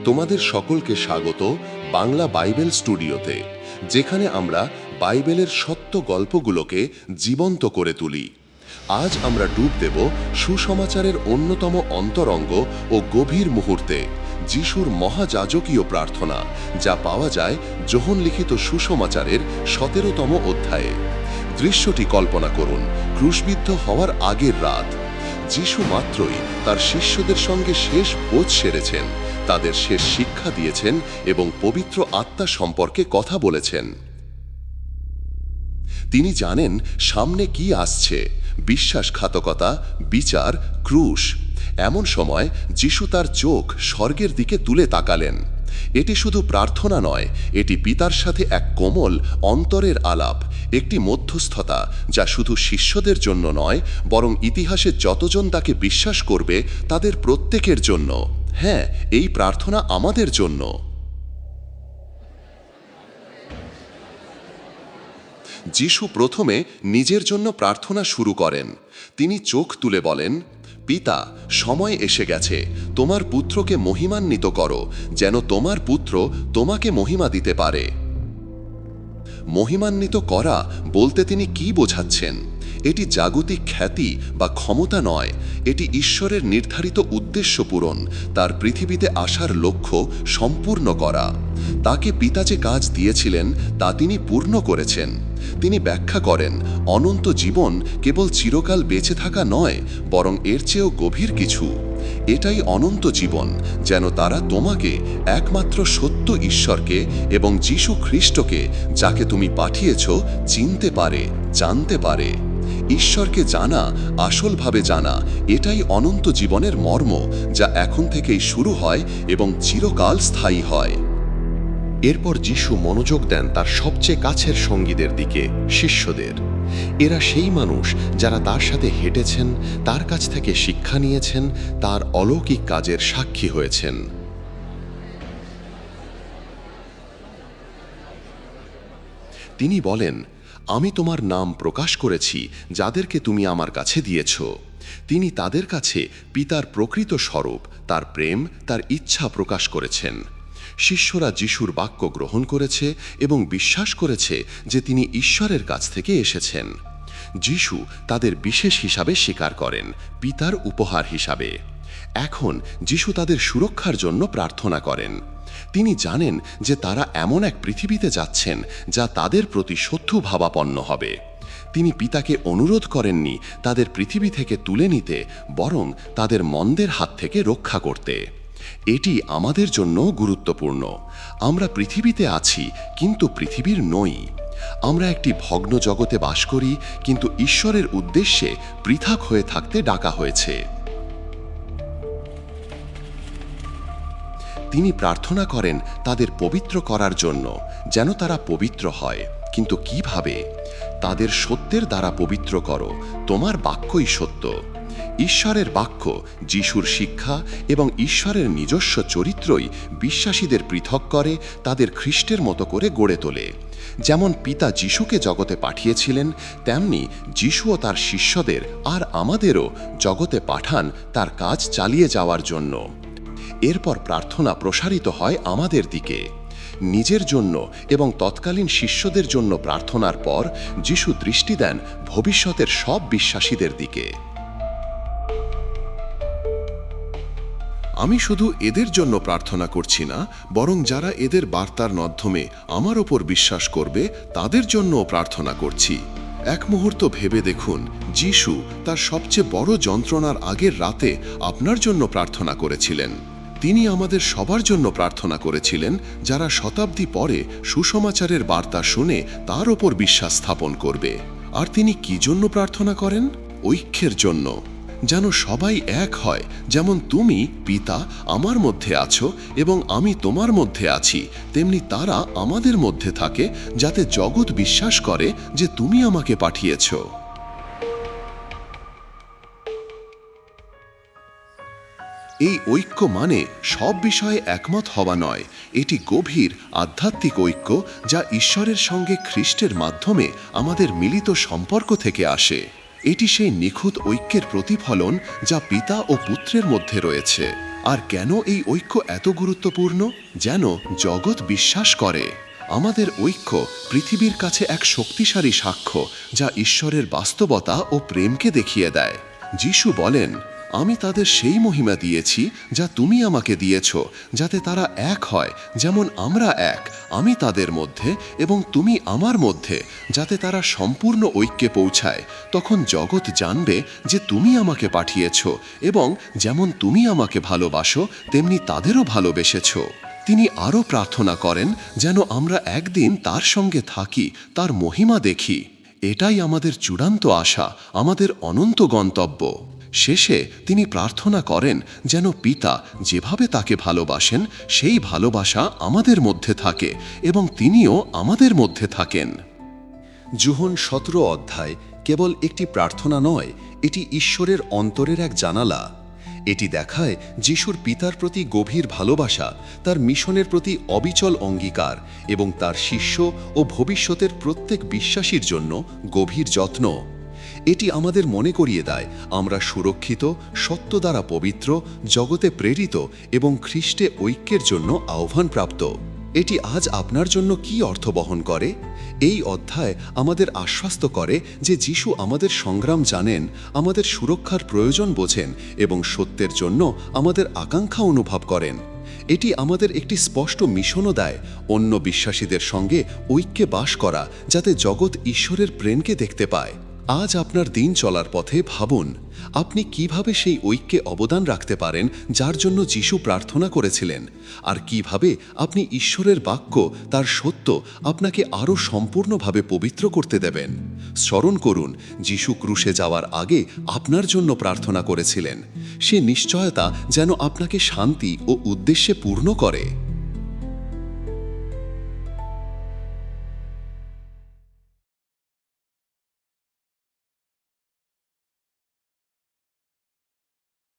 তোমাদের সকলকে স্বাগত বাংলা বাইবেল স্টুডিওতে, যেখানে আমরা বাইবেলের সত্য গল্পগুলোকে জীবন্ত করে তুলি। আজ আমরা ডুব দেব সুসমাচারের অন্যতম অন্তরঙ্গ ও গভীর মুহূর্তে, যিশুর মহাযাজকীয় প্রার্থনা, যা পাওয়া যায় যোহন লিখিত সুসমাচারের 17তম অধ্যায়ে। দৃশ্যটি কল্পনা করুন, ক্রুশবিদ্ধ হওয়ার আগের রাত। যিশু মাত্রই তার শিষ্যদের সঙ্গে শেষ ভোজ সেরেছেন, তাদের শেষ শিক্ষা দিয়েছেন এবং পবিত্র আত্মা সম্পর্কে কথা বলেছেন। তিনি জানেন সামনে কি আসছে: বিশ্বাসঘাতকতা, বিচার, ক্রুশ। এমন সময় যিশু তার চোখ স্বর্গের দিকে তুলে তাকালেন। এটি শুধু প্রার্থনা নয়, এটি পিতার সাথে এক কোমল অন্তরের আলাপ, একটি মধ্যস্থতা যা শুধু শিষ্যদের জন্য নয়, বরং ইতিহাসে যতজন তাকে বিশ্বাস করবে তাদের প্রত্যেকের জন্য। হ্যাঁ, এই প্রার্থনা আমাদের জন্য। যিশু প্রথমে নিজের জন্য প্রার্থনা শুরু করেন। তিনি চোখ তুলে বলেন, পিতা, সময় এসে গেছে, তোমার পুত্রকে মহিমান্বিত করো, যেন তোমার পুত্র তোমাকে মহিমা দিতে পারে। মহিমান্বিত করা বলতে তিনি কি বোঝাচ্ছেন? এটি জাগতিক খ্যাতি বা ক্ষমতা নয়, এটি ঈশ্বরের নির্ধারিত উদ্দেশ্য পূরণ, তার পৃথিবীতে আসার লক্ষ্য সম্পূর্ণ করা। তাকে পিতা যে কাজ দিয়েছিলেন তা তিনি পূর্ণ করেছেন। তিনি ব্যাখ্যা করেন, অনন্ত জীবন কেবল চিরকাল বেঁচে থাকা নয়, বরং এর চেয়েও গভীর কিছু। এটাই অনন্ত জীবন, যেন তারা তোমাকে, একমাত্র সত্য ঈশ্বরকে এবং যীশু খ্রিস্টকে, যাকে তুমি পাঠিয়েছ, চিনতে পারে, জানতে পারে। ঈশ্বরকে জানা, আসলভাবে জানা, এটাই অনন্ত জীবনের মর্ম, যা এখন থেকেই শুরু হয় এবং চিরকাল স্থায়ী হয়। এরপর যিশু মনোযোগ দেন তার সবচেয়ে কাছের সঙ্গীদের দিকে, শিষ্যদের। এরা সেই মানুষ যারা তার সাথে হেঁটেছেন, তার কাছ থেকে শিক্ষা নিয়েছেন, তার অলৌকিক কাজের সাক্ষী হয়েছেন। তিনি বলেন, আমি তোমার নাম প্রকাশ করেছি যাদেরকে তুমি আমার কাছে দিয়েছ। তিনি তাদের কাছে পিতার প্রকৃত স্বরূপ, তার প্রেম, তার ইচ্ছা প্রকাশ করেছেন। শিষ্যরা যিশুর বাক্য গ্রহণ করেছে এবং বিশ্বাস করেছে যে তিনি ঈশ্বরের কাছ থেকে এসেছেন। যিশু তাদের বিশেষ হিসাবে স্বীকার করেন, পিতার উপহার হিসাবে। এখন যিশু তাদের সুরক্ষার জন্য প্রার্থনা করেন। তিনি জানেন যে তারা এমন এক পৃথিবীতে যাচ্ছেন যা তাদের প্রতি শত্রুভাবাপন্ন হবে। তিনি পিতাকে অনুরোধ করেননি তাদের পৃথিবী থেকে তুলে নিতে, বরং তাদের মন্দের হাত থেকে রক্ষা করতে। এটি আমাদের জন্য গুরুত্বপূর্ণ। আমরা পৃথিবীতে আছি, কিন্তু পৃথিবীর নই। আমরা একটি ভগ্ন জগতে বাস করি, কিন্তু ঈশ্বরের উদ্দেশ্যে পৃথক হয়ে থাকতে ডাকা হয়েছে। তিনি প্রার্থনা করেন তাদের পবিত্র করার জন্য, যেন তারা পবিত্র হয়। কিন্তু কিভাবে? তাদের সত্যের দ্বারা পবিত্র করো, তোমার বাক্যই সত্য। ঈশ্বরের বাক্য, যিশুর শিক্ষা এবং ঈশ্বরের নিজস্ব চরিত্রই বিশ্বাসীদের পৃথক করে, তাদের খ্রিস্টের মতো করে গড়ে তোলে। যেমন পিতা যিশুকে জগতে পাঠিয়েছিলেন, তেমনি যিশুও তার শিষ্যদের আর আমাদেরও জগতে পাঠান তার কাজ চালিয়ে যাওয়ার জন্য। এরপর প্রার্থনা প্রসারিত হয় আমাদের দিকে। নিজের জন্য এবং তৎকালীন শিষ্যদের জন্য প্রার্থনার পর যিশু দৃষ্টি দেন ভবিষ্যতের সব বিশ্বাসীদের দিকে। আমি শুধু এদের জন্য প্রার্থনা করছি না, বরং যারা এদের বার্তার মাধ্যমে আমার ওপর বিশ্বাস করবে তাদের জন্যও প্রার্থনা করছি। এক মুহূর্ত ভেবে দেখুন, যিশু তার সবচেয়ে বড় যন্ত্রণার আগের রাতে আপনার জন্য প্রার্থনা করেছিলেন। তিনি আমাদের সবার জন্য প্রার্থনা করেছিলেন, যারা শতাব্দী পরে সুসমাচারের বার্তা শুনে তার ওপর বিশ্বাস স্থাপন করবে। আর তিনি কি জন্য প্রার্থনা করেন? ঐক্যের জন্য, যেন সবাই এক হয়, যেমন তুমি, পিতা, আমার মধ্যে আছো এবং আমি তোমার মধ্যে আছি, তেমনি তারা আমাদের মধ্যে থাকে, যাতে জগৎ বিশ্বাস করে যে তুমি আমাকে পাঠিয়েছ। এই ঐক্য মানে সব বিষয়ে একমত হওয়া নয়, এটি গভীর আধ্যাত্মিক ঐক্য, যা ঈশ্বরের সঙ্গে খ্রিস্টের মাধ্যমে আমাদের মিলিত সম্পর্ক থেকে আসে। এটি সেই নিখুঁত ঐক্যের প্রতিফলন যা পিতা ও পুত্রের মধ্যে রয়েছে। আর কেন এই ঐক্য এত গুরুত্বপূর্ণ? যেন জগৎ বিশ্বাস করে আমাদের ঐক্য পৃথিবীর কাছে এক শক্তিশালী সাক্ষ্য, যা ঈশ্বরের বাস্তবতা ও প্রেমকে দেখিয়ে দেয়। যিশু বলেন, আমি তাদের সেই মহিমা দিয়েছি যা তুমি আমাকে দিয়েছ, যাতে তারা এক হয় যেমন আমরা এক, আমি তাদের মধ্যে এবং তুমি আমার মধ্যে, যাতে তারা সম্পূর্ণ ঐক্যে পৌঁছায়। তখন জগৎ জানবে যে তুমি আমাকে পাঠিয়েছ এবং যেমন তুমি আমাকে ভালোবাসো তেমনি তাদেরও ভালোবেসেছ। তিনি আরও প্রার্থনা করেন যেন আমরা একদিন তার সঙ্গে থাকি, তার মহিমা দেখি। এটাই আমাদের চূড়ান্ত আশা, আমাদের অনন্ত গন্তব্য। শেষে তিনি প্রার্থনা করেন যেন পিতা যেভাবে তাকে ভালোবাসেন সেই ভালোবাসা আমাদের মধ্যে থাকে এবং তিনিও আমাদের মধ্যে থাকেন। যোহন 17 অধ্যায় কেবল একটি প্রার্থনা নয়, এটি ঈশ্বরের অন্তরের এক জানালা। এটি দেখায় যিশুর পিতার প্রতি গভীর ভালোবাসা, তার মিশনের প্রতি অবিচল অঙ্গীকার এবং তার শিষ্য ও ভবিষ্যতের প্রত্যেক বিশ্বাসীর জন্য গভীর যত্ন। এটি আমাদের মনে করিয়ে দেয় আমরা সুরক্ষিত, সত্য দ্বারা পবিত্র, জগতে প্রেরিত এবং খ্রিস্টে ঐক্যের জন্য আহ্বানপ্রাপ্ত। এটি আজ আপনার জন্য কি অর্থ বহন করে? এই অধ্যায় আমাদের আশ্বস্ত করে যে যিশু আমাদের সংগ্রাম জানেন, আমাদের সুরক্ষার প্রয়োজন বোঝেন এবং সত্যের জন্য আমাদের আকাঙ্ক্ষা অনুভব করেন। এটি আমাদের একটি স্পষ্ট মিশনও দেয়, অন্য বিশ্বাসীদের সঙ্গে ঐক্যে বাস করা, যাতে জগৎ ঈশ্বরের প্রেমকে দেখতে পায়। আজ আপনার দিন চলার পথে ভাবুন, আপনি কিভাবে সেই ঐক্যে অবদান রাখতে পারেন যার জন্য যিশু প্রার্থনা করেছিলেন, আর কিভাবে আপনি ঈশ্বরের বাক্য, তার সত্য আপনাকে আরও সম্পূর্ণভাবে পবিত্র করতে দেবেন। স্মরণ করুন, যিশু ক্রুশে যাওয়ার আগে আপনার জন্য প্রার্থনা করেছিলেন। সে নিশ্চয়তা যেন আপনাকে শান্তি ও উদ্দেশ্যে পূর্ণ করে।